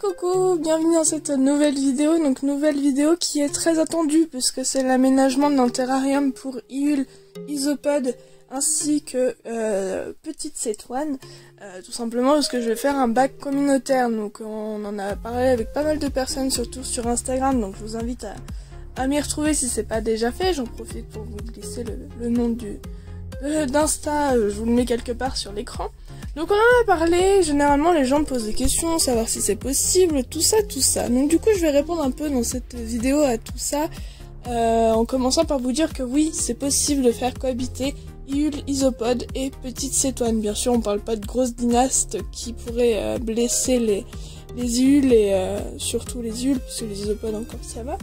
Coucou, bienvenue dans cette nouvelle vidéo, qui est très attendue puisque c'est l'aménagement d'un terrarium pour Iul, Isopod ainsi que Petite Cétoine, tout simplement parce que je vais faire un bac communautaire. Donc on en a parlé avec pas mal de personnes, surtout sur Instagram, donc je vous invite à m'y retrouver si c'est pas déjà fait. J'en profite pour vous glisser le nom d'Insta, je vous le mets quelque part sur l'écran. Donc on en a parlé, généralement les gens me posent des questions, savoir si c'est possible, tout ça. Donc du coup je vais répondre un peu dans cette vidéo à tout ça, en commençant par vous dire que oui, c'est possible de faire cohabiter Iul, Isopod et Petite Cétoine. Bien sûr on parle pas de grosses dynastes qui pourraient blesser les Iul et surtout les Iul, puisque les Isopodes encore ça va.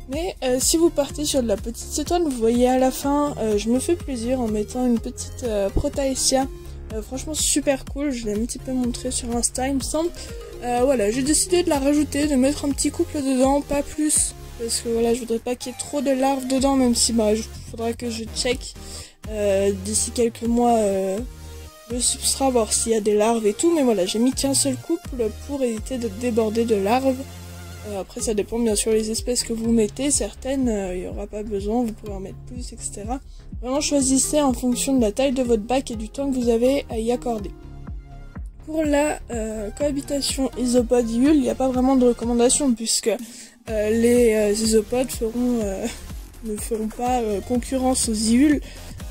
Mais si vous partez sur de la Petite Cétoine, vous voyez à la fin, je me fais plaisir en mettant une petite Protaecia. Franchement super cool, je l'ai un petit peu montré sur Insta il me semble. Voilà, j'ai décidé de la rajouter, de mettre un petit couple dedans, pas plus. Parce que voilà, je voudrais pas qu'il y ait trop de larves dedans, même si il faudra que je check d'ici quelques mois le substrat, voir s'il y a des larves et tout. Mais voilà, j'ai mis qu'un seul couple pour éviter de déborder de larves. Après ça dépend bien sûr les espèces que vous mettez, certaines il n'y aura pas besoin, vous pouvez en mettre plus, etc. Vraiment choisissez en fonction de la taille de votre bac et du temps que vous avez à y accorder. Pour la cohabitation Isopod-Iul, il n'y a pas vraiment de recommandation puisque les Isopodes ne feront pas concurrence aux Iul.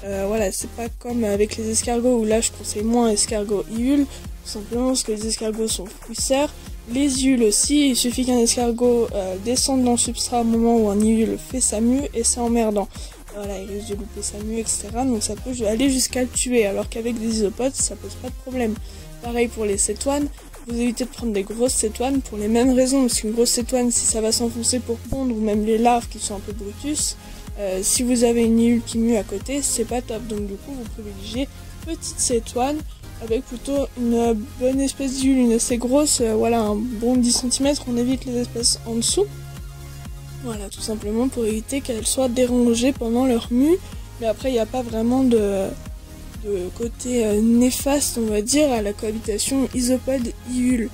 Voilà, c'est pas comme avec les escargots où là je conseille moins escargot-Iul, tout simplement parce que les escargots sont fouisseurs. Les Iul aussi, il suffit qu'un escargot descende dans le substrat au moment où un Iul fait sa mue et c'est emmerdant. Voilà, il risque de louper sa mue, etc. Donc ça peut aller jusqu'à le tuer, alors qu'avec des isopodes, ça pose pas de problème. Pareil pour les cétoines, vous évitez de prendre des grosses cétoines pour les mêmes raisons, parce qu'une grosse cétoine, si ça va s'enfoncer pour pondre, ou même les larves qui sont un peu brutus, si vous avez une Iul qui mue à côté, c'est pas top. Donc du coup, vous privilégiez Petite Cétoine, avec plutôt une bonne espèce d'Iul, une assez grosse, voilà, un bon 10 cm, on évite les espèces en dessous. Voilà, tout simplement pour éviter qu'elles soient dérangées pendant leur mue. Mais après, il n'y a pas vraiment de côté néfaste, on va dire, à la cohabitation Isopod-Iul.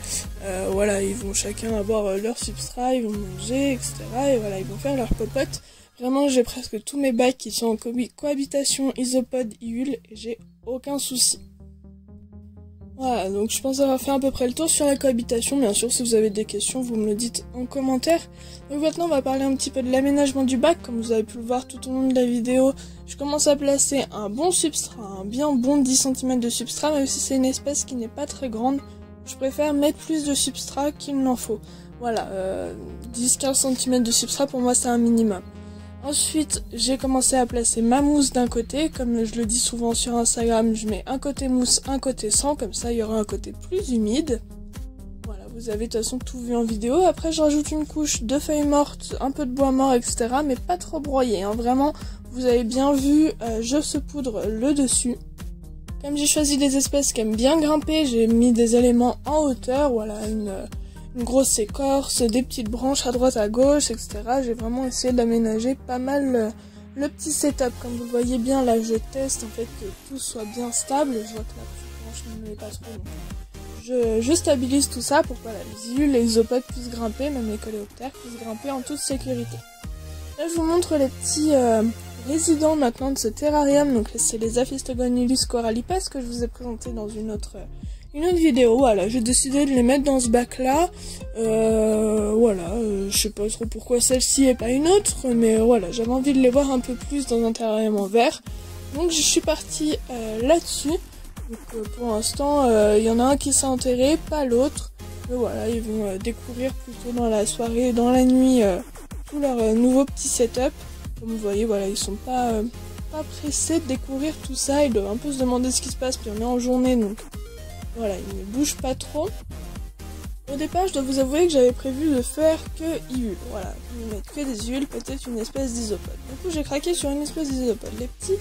Voilà, ils vont chacun avoir leur substrat, ils vont manger, etc. Et voilà, ils vont faire leur popote. Vraiment, j'ai presque tous mes bacs qui sont en cohabitation Isopod-Iul et j'ai aucun souci. Voilà, donc je pense avoir fait à peu près le tour sur la cohabitation. Bien sûr, si vous avez des questions, vous me le dites en commentaire. Donc maintenant, on va parler un petit peu de l'aménagement du bac. Comme vous avez pu le voir tout au long de la vidéo, je commence à placer un bon substrat, un bien bon 10 cm de substrat, même si c'est une espèce qui n'est pas très grande. Je préfère mettre plus de substrat qu'il n'en faut. Voilà, 10-15 cm de substrat, pour moi, c'est un minimum. Ensuite, j'ai commencé à placer ma mousse d'un côté, comme je le dis souvent sur Instagram, je mets un côté mousse, un côté sans, comme ça il y aura un côté plus humide. Voilà, vous avez de toute façon tout vu en vidéo. Après je rajoute une couche de feuilles mortes, un peu de bois mort, etc. Mais pas trop broyé, hein. Vraiment, vous avez bien vu, je saupoudre le dessus. Comme j'ai choisi des espèces qui aiment bien grimper, j'ai mis des éléments en hauteur, voilà, une grosse écorce, des petites branches à droite à gauche, etc. J'ai vraiment essayé d'aménager pas mal le petit setup. Comme vous le voyez bien, là je teste en fait que tout soit bien stable. Je vois que la petite branche ne l'est pas trop. Donc je stabilise tout ça pour que voilà, les Iul, les Isopodes puissent grimper, même les coléoptères puissent grimper en toute sécurité. Là je vous montre les petits résidents maintenant de ce terrarium. Donc c'est les Aphistogonylus corallipes que je vous ai présenté dans une autre vidéo. Voilà, j'ai décidé de les mettre dans ce bac là. Voilà, je sais pas trop pourquoi celle-ci et pas une autre, mais voilà, j'avais envie de les voir un peu plus dans un terrarium en verre. Donc je suis partie là-dessus. Donc pour l'instant, il y en a un qui s'est enterré, pas l'autre. Mais voilà, ils vont découvrir plutôt dans la soirée, dans la nuit, tout leur nouveau petit setup. Comme vous voyez, voilà, ils sont pas pressés de découvrir tout ça. Ils doivent un peu se demander ce qui se passe, puis on est en journée, donc voilà, il ne bouge pas trop. Au départ, je dois vous avouer que j'avais prévu de faire que Iul. Voilà, de mettre que des Iul, peut-être une espèce d'isopode. Du coup, j'ai craqué sur une espèce d'isopode. Les petits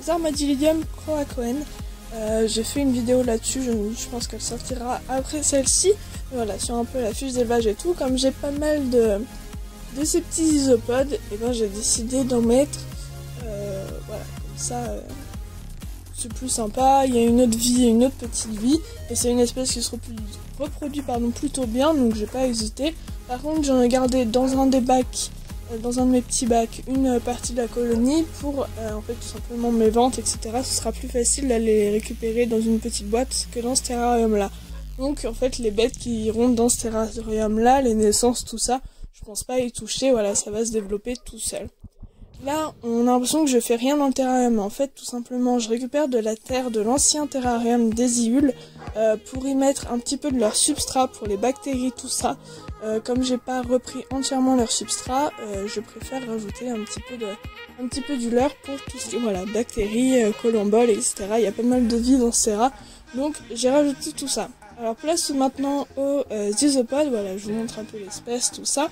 Armadillidium croacoen. J'ai fait une vidéo là-dessus, je pense qu'elle sortira après celle-ci. Voilà, sur un peu la fiche d'élevage et tout. Comme j'ai pas mal de ces petits isopodes, et ben j'ai décidé d'en mettre. Voilà, comme ça. C'est plus sympa, il y a une autre vie, une autre petite vie, et c'est une espèce qui se reproduit plutôt bien, donc j'ai pas hésité. Par contre, j'en ai gardé dans un des bacs, dans un de mes petits bacs, une partie de la colonie pour en fait tout simplement mes ventes, etc. Ce sera plus facile d'aller les récupérer dans une petite boîte que dans ce terrarium là. Donc en fait les bêtes qui iront dans ce terrarium là, les naissances, tout ça, je pense pas y toucher, voilà, ça va se développer tout seul. Là, on a l'impression que je fais rien dans le terrarium, mais en fait, tout simplement, je récupère de la terre de l'ancien terrarium des Iules pour y mettre un petit peu de leur substrat pour les bactéries, tout ça. Comme j'ai pas repris entièrement leur substrat, je préfère rajouter un petit peu du leur pour tout ce qui est, voilà, bactéries, colomboles, etc. Il y a pas mal de vie dans ce terra, donc j'ai rajouté tout ça. Alors place maintenant aux isopodes, voilà, je vous montre un peu l'espèce, tout ça.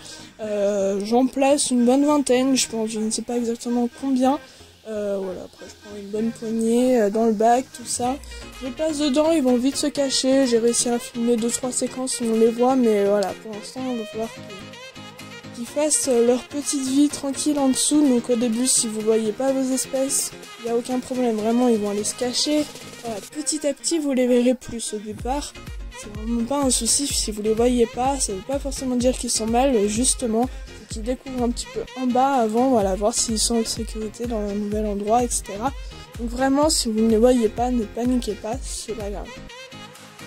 J'en place une bonne vingtaine, je pense, je ne sais pas exactement combien. Voilà, après je prends une bonne poignée dans le bac, tout ça. Je les place dedans, ils vont vite se cacher. J'ai réussi à filmer 2-3 séquences où on les voit, mais voilà, pour l'instant, il va falloir qu'ils fassent leur petite vie tranquille en dessous. Donc au début, si vous voyez pas vos espèces, il n'y a aucun problème, vraiment, ils vont aller se cacher. Voilà, petit à petit, vous les verrez plus au départ. C'est vraiment pas un souci si vous les voyez pas, ça veut pas forcément dire qu'ils sont mal, justement, c'est qu'ils découvrent un petit peu en bas avant, voilà, voir s'ils sont en sécurité dans un nouvel endroit, etc. Donc vraiment, si vous ne les voyez pas, ne paniquez pas, c'est pas grave.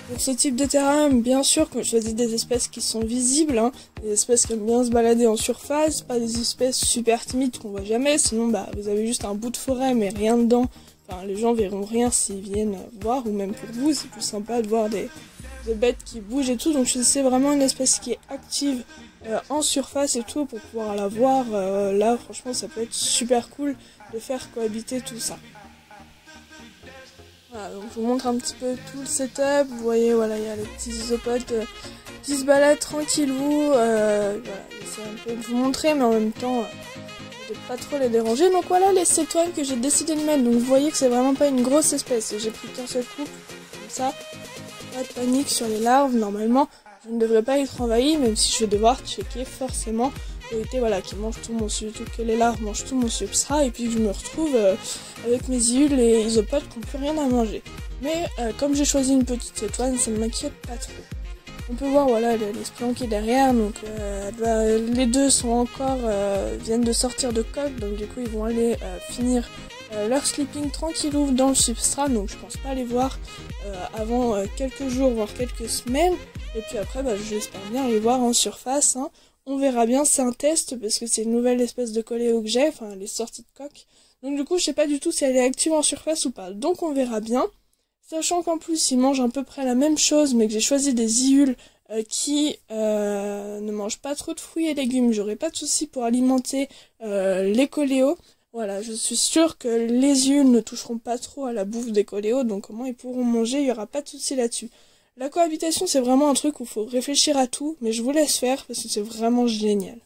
Pour ce type de terrarium, bien sûr, quand je choisis des espèces qui sont visibles, hein, des espèces qui aiment bien se balader en surface, pas des espèces super timides qu'on voit jamais, sinon bah vous avez juste un bout de forêt mais rien dedans. Enfin, les gens verront rien s'ils viennent voir, ou même pour vous, c'est plus sympa de voir des bêtes qui bougent et tout. Donc c'est vraiment une espèce qui est active en surface et tout, pour pouvoir la voir. Là, franchement, ça peut être super cool de faire cohabiter tout ça. Voilà, donc je vous montre un petit peu tout le setup. Vous voyez, voilà, il y a les petits isopodes qui se baladent tranquillou. Voilà, j'essaie un peu de vous montrer, mais en même temps... de pas trop les déranger. Donc voilà les cétoines que j'ai décidé de mettre. Donc vous voyez que c'est vraiment pas une grosse espèce. J'ai pris qu'un seul couple, comme ça. Pas de panique sur les larves. Normalement, je ne devrais pas être envahie, même si je vais devoir checker forcément pour éviter, voilà, qu'ils mangent tout mon substrat, que les larves mangent tout mon substrat, et puis que je me retrouve avec mes iules et isopodes qui n'ont plus rien à manger. Mais comme j'ai choisi une petite cétoine, ça ne m'inquiète pas trop. On peut voir, voilà, elle se planquer derrière, donc les deux sont encore, viennent de sortir de coque, donc du coup ils vont aller finir leur sleeping tranquillou dans le substrat, donc je pense pas les voir avant quelques jours, voire quelques semaines, et puis après bah, j'espère bien les voir en surface, hein. On verra bien, c'est un test, parce que c'est une nouvelle espèce de coléo que j'ai, enfin elle est sortie de coque, donc du coup je sais pas du tout si elle est active en surface ou pas, donc on verra bien. Sachant qu'en plus, ils mangent à peu près la même chose, mais que j'ai choisi des iules qui ne mangent pas trop de fruits et légumes. J'aurai pas de soucis pour alimenter les coléos. Voilà, je suis sûre que les iules ne toucheront pas trop à la bouffe des coléos, donc comment ils pourront manger, il y aura pas de soucis là-dessus. La cohabitation, c'est vraiment un truc où il faut réfléchir à tout, mais je vous laisse faire parce que c'est vraiment génial.